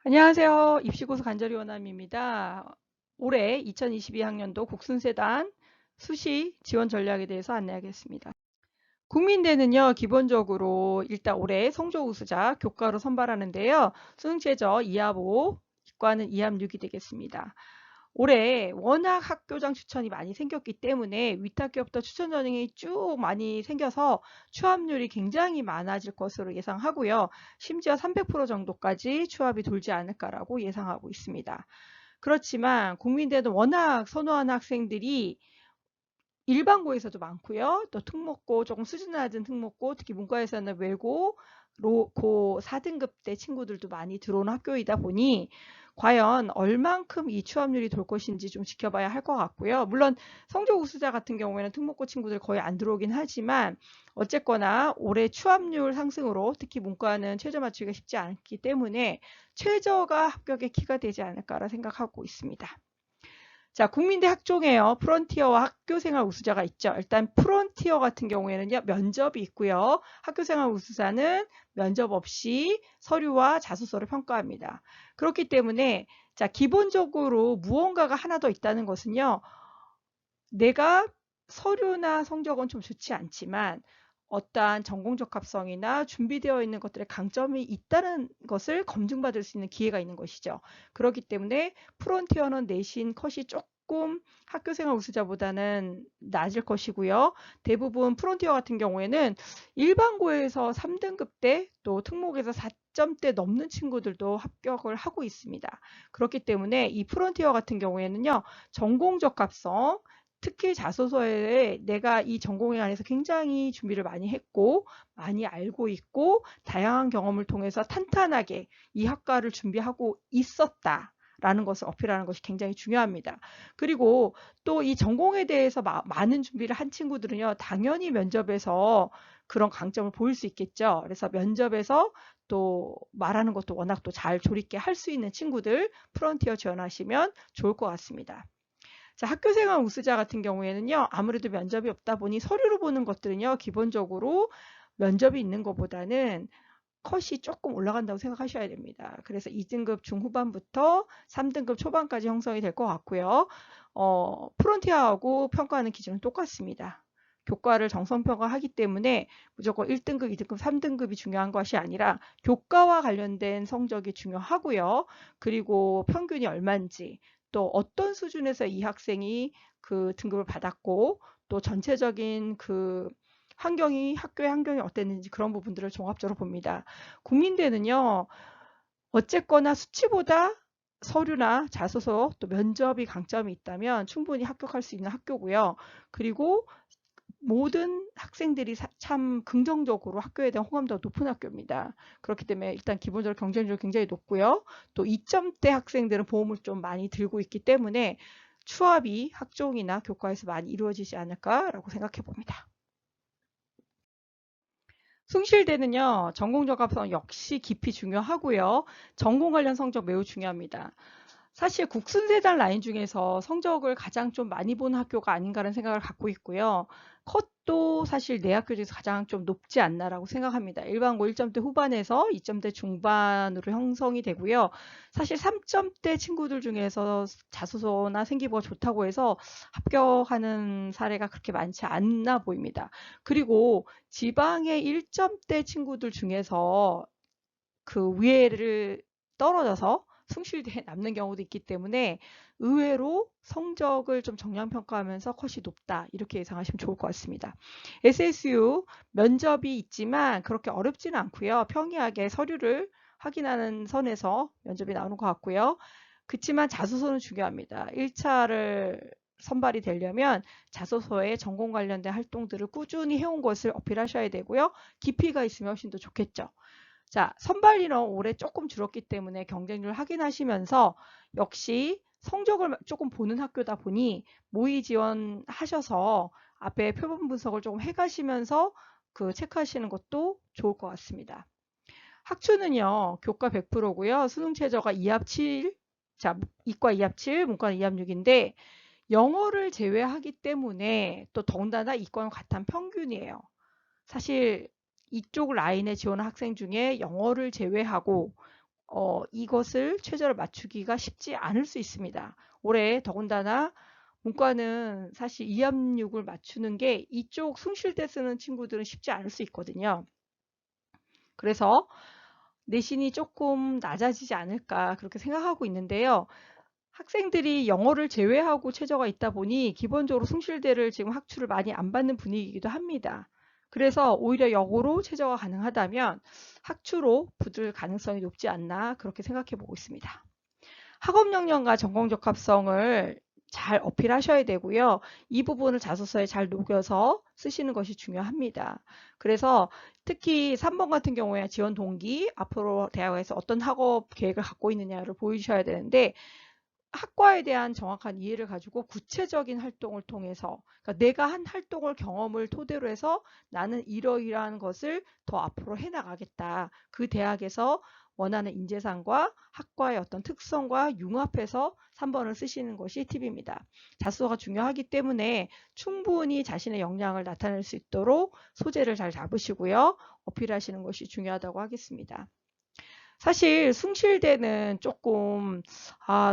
안녕하세요. 입시고수 간절히 원남입니다. 올해 2022학년도 국순세단 수시 지원 전략에 대해서 안내하겠습니다. 국민대는요, 기본적으로 일단 올해 성적 우수자 교과로 선발하는데요. 수능 최저 2합 5, 이과는 2합 6이 되겠습니다. 올해 워낙 학교장 추천이 많이 생겼기 때문에 위탁기업부터 추천 전형이 쭉 많이 생겨서 추합률이 굉장히 많아질 것으로 예상하고요. 심지어 300% 정도까지 추합이 돌지 않을까라고 예상하고 있습니다. 그렇지만 국민대는 워낙 선호하는 학생들이 일반고에서도 많고요. 또 특목고, 조금 수준 낮은 특목고, 특히 문과에서는 외고, 고 4등급 대 친구들도 많이 들어오는 학교이다 보니 과연 얼만큼 이 취업률이 돌 것인지 좀 지켜봐야 할 것 같고요. 물론 성적 우수자 같은 경우에는 특목고 친구들 거의 안 들어오긴 하지만 어쨌거나 올해 취업률 상승으로 특히 문과는 최저 맞추기가 쉽지 않기 때문에 최저가 합격의 키가 되지 않을까라 생각하고 있습니다. 자, 국민대 학종에요. 프론티어와 학교생활 우수자가 있죠. 일단 프론티어 같은 경우에는요, 면접이 있고요. 학교생활 우수자는 면접 없이 서류와 자소서를 평가합니다. 그렇기 때문에 자, 기본적으로 무언가가 하나 더 있다는 것은요. 내가 서류나 성적은 좀 좋지 않지만 어떠한 전공 적합성이나 준비되어 있는 것들의 강점이 있다는 것을 검증받을 수 있는 기회가 있는 것이죠. 그렇기 때문에 프론티어는 내신 컷이 조금 학교생활 우수자보다는 낮을 것이고요. 대부분 프론티어 같은 경우에는 일반고에서 3등급대 또 특목에서 4점대 넘는 친구들도 합격을 하고 있습니다. 그렇기 때문에 이 프론티어 같은 경우에는요. 전공 적합성 특히 자소서에 내가 이 전공에 관해서 굉장히 준비를 많이 했고 많이 알고 있고 다양한 경험을 통해서 탄탄하게 이 학과를 준비하고 있었다. 라는 것을 어필하는 것이 굉장히 중요합니다. 그리고 또 이 전공에 대해서 많은 준비를 한 친구들은요, 당연히 면접에서 그런 강점을 보일 수 있겠죠. 그래서 면접에서 또 말하는 것도 워낙 또 잘 조리게 할 수 있는 친구들 프론티어 지원하시면 좋을 것 같습니다. 자, 학교생활 우수자 같은 경우에는요. 아무래도 면접이 없다 보니 서류로 보는 것들은요. 기본적으로 면접이 있는 것보다는 컷이 조금 올라간다고 생각하셔야 됩니다. 그래서 2등급 중후반부터 3등급 초반까지 형성이 될 것 같고요. 프론티어하고 평가하는 기준은 똑같습니다. 교과를 정성평가하기 때문에 무조건 1등급, 2등급, 3등급이 중요한 것이 아니라 교과와 관련된 성적이 중요하고요. 그리고 평균이 얼마인지 또 어떤 수준에서 이 학생이 그 등급을 받았고 또 전체적인 그 학교의 환경이 어땠는지 그런 부분들을 종합적으로 봅니다. 국민대는요. 어쨌거나 수치보다 서류나 자소서 또 면접이 강점이 있다면 충분히 합격할 수 있는 학교고요. 그리고 모든 학생들이 참 긍정적으로 학교에 대한 호감도가 높은 학교입니다. 그렇기 때문에 일단 기본적으로 경쟁률이 굉장히 높고요. 또 2점대 학생들은 보험을 좀 많이 들고 있기 때문에 추합이 학종이나 교과에서 많이 이루어지지 않을까라고 생각해 봅니다. 숭실대는요, 전공 적합성 역시 깊이 중요하고요. 전공 관련 성적 매우 중요합니다. 사실 국순세단 라인 중에서 성적을 가장 좀 많이 보는 학교가 아닌가라는 생각을 갖고 있고요. 컷도 사실 내 학교 중에서 가장 좀 높지 않나라고 생각합니다. 일반고 1점대 후반에서 2점대 중반으로 형성이 되고요. 사실 3점대 친구들 중에서 자소서나 생기부가 좋다고 해서 합격하는 사례가 그렇게 많지 않나 보입니다. 그리고 지방의 1점대 친구들 중에서 그 위에를 떨어져서 숭실대에 남는 경우도 있기 때문에 의외로 성적을 좀 정량평가하면서 컷이 높다 이렇게 예상하시면 좋을 것 같습니다. SSU 면접이 있지만 그렇게 어렵지는 않고요. 평이하게 서류를 확인하는 선에서 면접이 나오는 것 같고요. 그렇지만 자소서는 중요합니다. 1차를 선발이 되려면 자소서에 전공 관련된 활동들을 꾸준히 해온 것을 어필하셔야 되고요. 깊이가 있으면 훨씬 더 좋겠죠. 자, 선발 인원 올해 조금 줄었기 때문에 경쟁률 확인하시면서 역시 성적을 조금 보는 학교다 보니 모의 지원하셔서 앞에 표본 분석을 조금 해가시면서 그 체크하시는 것도 좋을 것 같습니다. 학추는요, 교과 100%고요. 수능 최저가 2합 7, 자, 이과 2합 7, 문과 2합 6인데 영어를 제외하기 때문에 또 더군다나 이과는 과탄 평균이에요. 사실 이쪽 라인에 지원한 학생 중에 영어를 제외하고 이것을 최저를 맞추기가 쉽지 않을 수 있습니다. 올해 더군다나 문과는 사실 2합육을 맞추는 게 이쪽 숭실대 쓰는 친구들은 쉽지 않을 수 있거든요. 그래서 내신이 조금 낮아지지 않을까 그렇게 생각하고 있는데요. 학생들이 영어를 제외하고 최저가 있다 보니 기본적으로 숭실대를 지금 학추를 많이 안 받는 분위기이기도 합니다. 그래서 오히려 역으로 최저가 가능하다면 학추로 붙을 가능성이 높지 않나 그렇게 생각해 보고 있습니다. 학업 역량과 전공 적합성을 잘 어필하셔야 되고요. 이 부분을 자소서에 잘 녹여서 쓰시는 것이 중요합니다. 그래서 특히 3번 같은 경우에 지원 동기, 앞으로 대학에서 어떤 학업 계획을 갖고 있느냐를 보여주셔야 되는데 학과에 대한 정확한 이해를 가지고 구체적인 활동을 통해서 그러니까 내가 한 활동을 경험을 토대로 해서 나는 이러이러한 것을 더 앞으로 해나가겠다. 그 대학에서 원하는 인재상과 학과의 어떤 특성과 융합해서 3번을 쓰시는 것이 팁입니다. 자소서가 중요하기 때문에 충분히 자신의 역량을 나타낼 수 있도록 소재를 잘 잡으시고요. 어필하시는 것이 중요하다고 하겠습니다. 사실 숭실대는 조금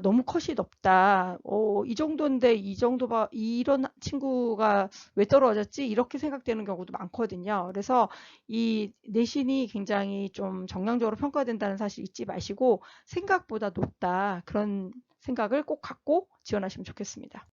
너무 컷이 높다. 이 정도인데 이 정도 이런 친구가 왜 떨어졌지? 이렇게 생각되는 경우도 많거든요. 그래서 이 내신이 굉장히 좀 정량적으로 평가된다는 사실 잊지 마시고 생각보다 높다. 그런 생각을 꼭 갖고 지원하시면 좋겠습니다.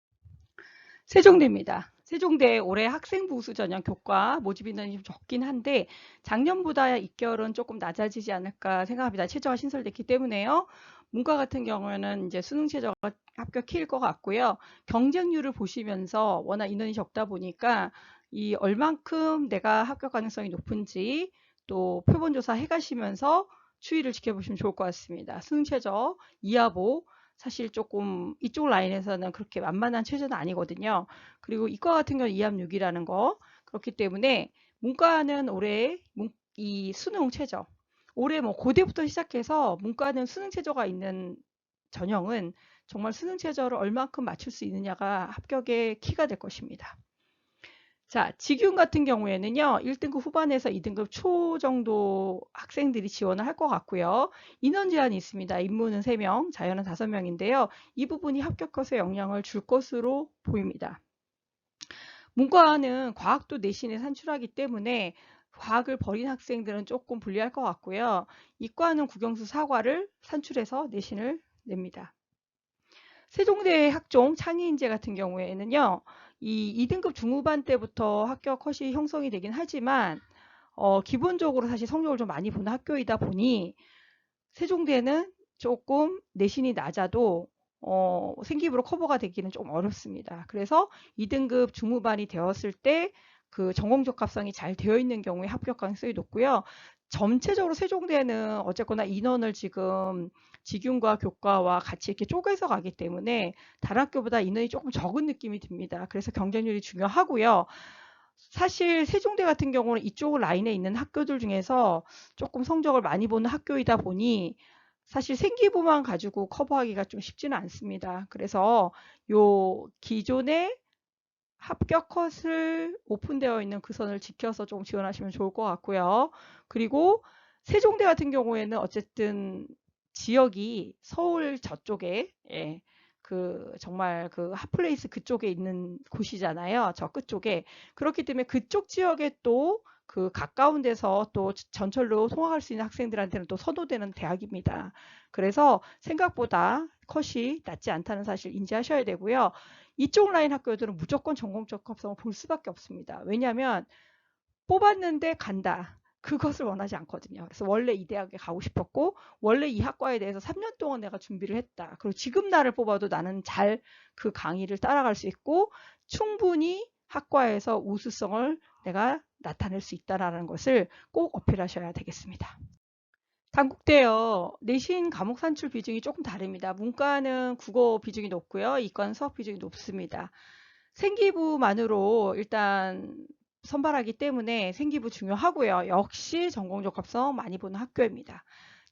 세종대입니다. 세종대 올해 학생부수 전형 교과 모집 인원이 좀 적긴 한데 작년보다 입결은 조금 낮아지지 않을까 생각합니다. 최저가 신설됐기 때문에요. 문과 같은 경우에는 이제 수능 최저가 합격일 것 같고요. 경쟁률을 보시면서 워낙 인원이 적다 보니까 이 얼만큼 내가 합격 가능성이 높은지 또 표본조사 해가시면서 추이를 지켜보시면 좋을 것 같습니다. 수능 최저 2하보 사실 조금 이쪽 라인에서는 그렇게 만만한 최저는 아니거든요. 그리고 이과 같은 경우는 2합6이라는 거 그렇기 때문에 문과는 올해 이 수능 최저 올해 뭐 고대부터 시작해서 문과는 수능 최저가 있는 전형은 정말 수능 최저를 얼만큼 맞출 수 있느냐가 합격의 키가 될 것입니다. 자, 직윤 같은 경우에는요, 1등급 후반에서 2등급 초 정도 학생들이 지원을 할 것 같고요. 인원 제한이 있습니다. 인문은 3명, 자연은 5명인데요. 이 부분이 합격 컷에 영향을 줄 것으로 보입니다. 문과는 과학도 내신에 산출하기 때문에 과학을 버린 학생들은 조금 불리할 것 같고요. 이과는 국영수 사과를 산출해서 내신을 냅니다. 세종대 학종 창의인재 같은 경우에는요. 이 2등급 중후반 때부터 합격 컷이 형성이 되긴 하지만 기본적으로 사실 성적을 좀 많이 보는 학교이다 보니 세종대는 조금 내신이 낮아도 생기부로 커버가 되기는 좀 어렵습니다. 그래서 2등급 중후반이 되었을 때 그 전공 적합성이 잘 되어 있는 경우에 합격 가능성이 높고요. 전체적으로 세종대는 어쨌거나 인원을 지금 직윤과 교과와 같이 이렇게 쪼개서 가기 때문에 다른 학교보다 인원이 조금 적은 느낌이 듭니다. 그래서 경쟁률이 중요하고요. 사실 세종대 같은 경우는 이쪽 라인에 있는 학교들 중에서 조금 성적을 많이 보는 학교이다 보니 사실 생기부만 가지고 커버하기가 좀 쉽지는 않습니다. 그래서 요 기존의 합격 컷을 오픈되어 있는 그 선을 지켜서 좀 지원하시면 좋을 것 같고요. 그리고 세종대 같은 경우에는 어쨌든 지역이 서울 저쪽에 그 정말 그 핫플레이스 그쪽에 있는 곳이잖아요. 저 끝쪽에. 그렇기 때문에 그쪽 지역에 또 그 가까운 데서 또 전철로 통학할 수 있는 학생들한테는 또 선호되는 대학입니다. 그래서 생각보다 컷이 낮지 않다는 사실 인지하셔야 되고요. 이쪽 라인 학교들은 무조건 전공 적합성을 볼 수밖에 없습니다. 왜냐하면 뽑았는데 간다. 그것을 원하지 않거든요. 그래서 원래 이 대학에 가고 싶었고 원래 이 학과에 대해서 3년 동안 내가 준비를 했다. 그리고 지금 나를 뽑아도 나는 잘 그 강의를 따라갈 수 있고 충분히 학과에서 우수성을 내가 나타낼 수 있다는 것을 꼭 어필하셔야 되겠습니다. 단국대요. 내신 과목 산출 비중이 조금 다릅니다. 문과는 국어 비중이 높고요. 이과는 수학 비중이 높습니다. 생기부만으로 일단 선발하기 때문에 생기부 중요하고요. 역시 전공 적합성 많이 보는 학교입니다.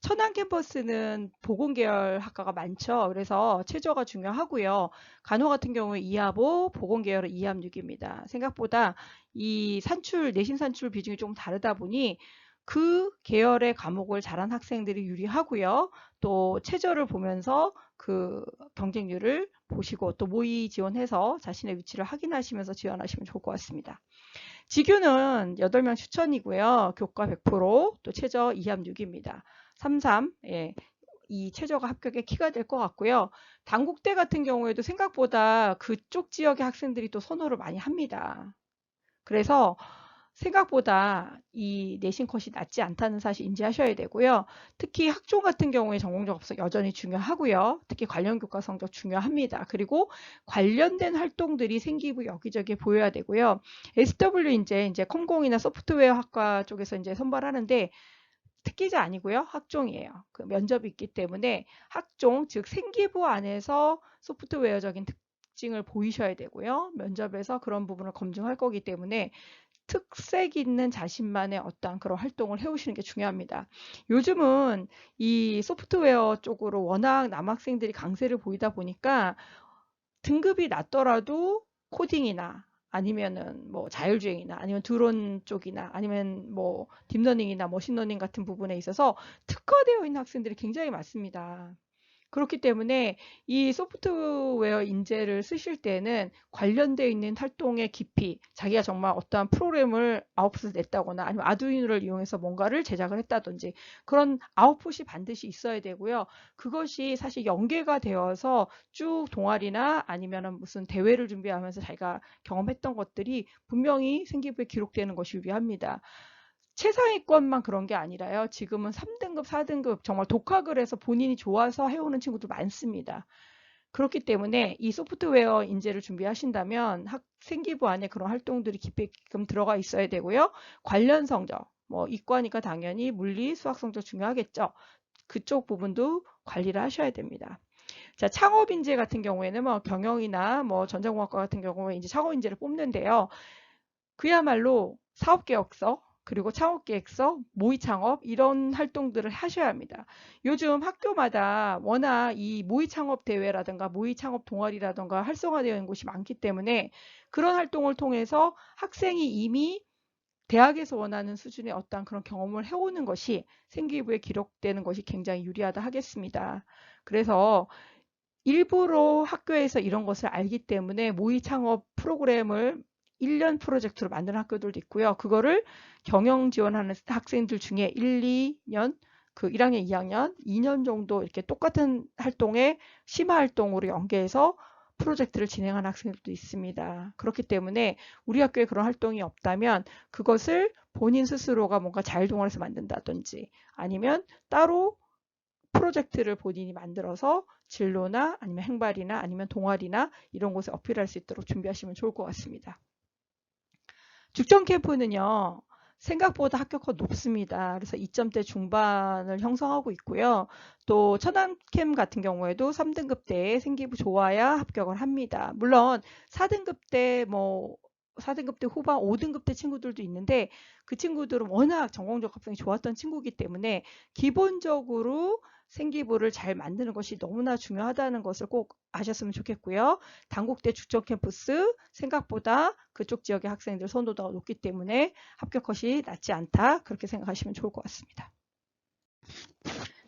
천안 캠퍼스는 보건계열 학과가 많죠. 그래서 최저가 중요하고요. 간호 같은 경우에 2합5, 보건계열은 2합6입니다. 생각보다 이 산출, 내신 산출 비중이 조금 다르다 보니 그 계열의 과목을 잘한 학생들이 유리하고요. 또 최저를 보면서 그 경쟁률을 보시고 또 모의 지원해서 자신의 위치를 확인하시면서 지원하시면 좋을 것 같습니다. 지규는 8명 추천이고요. 교과 100%, 또 최저 2합 6입니다. 33, 예, 이 최저가 합격의 키가 될 것 같고요. 단국대 같은 경우에도 생각보다 그쪽 지역의 학생들이 또 선호를 많이 합니다. 그래서 생각보다 이 내신 컷이 낮지 않다는 사실 인지하셔야 되고요. 특히 학종 같은 경우에 전공적 업적 여전히 중요하고요. 특히 관련 교과 성적 중요합니다. 그리고 관련된 활동들이 생기고 여기저기 보여야 되고요. SW 이제 컴공이나 소프트웨어 학과 쪽에서 이제 선발하는데 특기자 아니고요. 학종이에요. 그 면접이 있기 때문에 학종, 즉 생기부 안에서 소프트웨어적인 특징을 보이셔야 되고요. 면접에서 그런 부분을 검증할 거기 때문에 특색 있는 자신만의 어떠한 그런 활동을 해오시는 게 중요합니다. 요즘은 이 소프트웨어 쪽으로 워낙 남학생들이 강세를 보이다 보니까 등급이 낮더라도 코딩이나 아니면은 뭐 자율주행이나 아니면 드론 쪽이나 아니면 뭐 딥러닝이나 머신러닝 같은 부분에 있어서 특화되어 있는 학생들이 굉장히 많습니다. 그렇기 때문에 이 소프트웨어 인재를 쓰실 때는 관련되어 있는 활동의 깊이, 자기가 정말 어떠한 프로그램을 아웃풋을 냈다거나 아니면 아두이노를 이용해서 뭔가를 제작을 했다든지 그런 아웃풋이 반드시 있어야 되고요. 그것이 사실 연계가 되어서 쭉 동아리나 아니면 무슨 대회를 준비하면서 자기가 경험했던 것들이 분명히 생기부에 기록되는 것이 유리합니다. 최상위권만 그런 게 아니라요. 지금은 3등급, 4등급 정말 독학을 해서 본인이 좋아서 해오는 친구들 많습니다. 그렇기 때문에 이 소프트웨어 인재를 준비하신다면 생기부 안에 그런 활동들이 깊게끔 들어가 있어야 되고요. 관련 성적, 뭐 이과니까 당연히 물리, 수학 성적 중요하겠죠. 그쪽 부분도 관리를 하셔야 됩니다. 자, 창업 인재 같은 경우에는 뭐 경영이나 뭐 전자공학과 같은 경우에 이제 창업 인재를 뽑는데요. 그야말로 사업계획서, 그리고 창업계획서, 모의창업 이런 활동들을 하셔야 합니다. 요즘 학교마다 워낙 이 모의창업 대회라든가 모의창업 동아리라든가 활성화되어 있는 곳이 많기 때문에 그런 활동을 통해서 학생이 이미 대학에서 원하는 수준의 어떤 그런 경험을 해오는 것이 생기부에 기록되는 것이 굉장히 유리하다 하겠습니다. 그래서 일부러 학교에서 이런 것을 알기 때문에 모의 창업 프로그램을 1년 프로젝트로 만드는 학교들도 있고요. 그거를 경영 지원하는 학생들 중에 1, 2년, 그 1학년, 2학년, 2년 정도 이렇게 똑같은 활동에 심화 활동으로 연계해서 프로젝트를 진행하는 학생들도 있습니다. 그렇기 때문에 우리 학교에 그런 활동이 없다면 그것을 본인 스스로가 뭔가 자율동아리에서 만든다든지 아니면 따로 프로젝트를 본인이 만들어서 진로나 아니면 행발이나 아니면 동아리나 이런 곳에 어필할 수 있도록 준비하시면 좋을 것 같습니다. 죽전 캠프는요. 생각보다 합격率높습니다. 그래서 2점대 중반을 형성하고 있고요. 또 천안캠 같은 경우에도 3등급대에 생기부 좋아야 합격을 합니다. 물론 4등급대 4등급대 후반 5등급대 친구들도 있는데 그 친구들은 워낙 전공적 합성이 좋았던 친구이기 때문에 기본적으로 생기부를 잘 만드는 것이 너무나 중요하다는 것을 꼭 아셨으면 좋겠고요. 단국대 죽전 캠퍼스 생각보다 그쪽 지역의 학생들 선호도가 높기 때문에 합격컷이 낮지 않다. 그렇게 생각하시면 좋을 것 같습니다.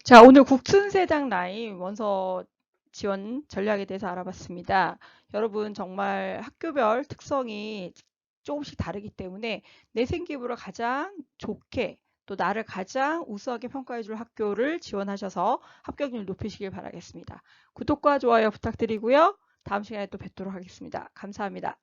자, 오늘 국순세당 라인 원서 지원 전략에 대해서 알아봤습니다. 여러분 정말 학교별 특성이 조금씩 다르기 때문에 내 생기부를 가장 좋게 또 나를 가장 우수하게 평가해 줄 학교를 지원하셔서 합격률 높이시길 바라겠습니다. 구독과 좋아요 부탁드리고요. 다음 시간에 또 뵙도록 하겠습니다. 감사합니다.